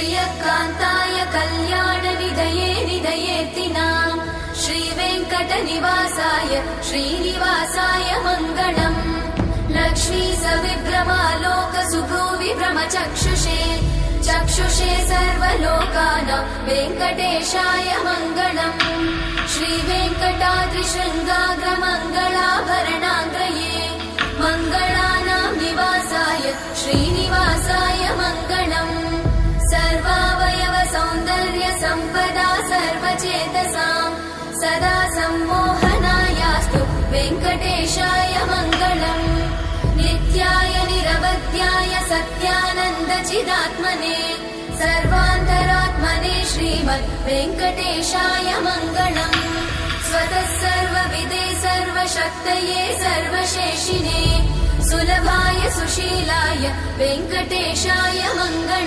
श्रियकान्ताय कल्याणनिधये निधयेऽर्तिनाम् श्रीवेङ्कटनिवासाय श्रीनिवासाय मङ्गलम् लक्ष्मी सविभ्रमालोकसुभ्रूविभ्रमचक्षुषे चक्षुषे सर्वलोकानां वेङ्कटेशाय मङ्गलम् श्रीवेङ्कटाद्रिशृङ्गाग्रमङ्गलाभरणाङ्गये मङ्गलानां निवासाय श्रीनिवासाय मङ्गलम् सर्वावयव सौन्दर्य सम्पदा सर्वचेतसां सदा सम्मोहनायास्तु वेङ्कटेशाय मङ्गलम् नित्याय निरवध्याय सत्यानन्दचिदात्मने सर्वान्तरात्मने श्रीमद् वेङ्कटेशाय मङ्गलम् स्वतः सर्वविदे सर्वशक्तये सर्वशेषिने सुलभाय सुशीलाय वेङ्कटेशाय मङ्गलम्।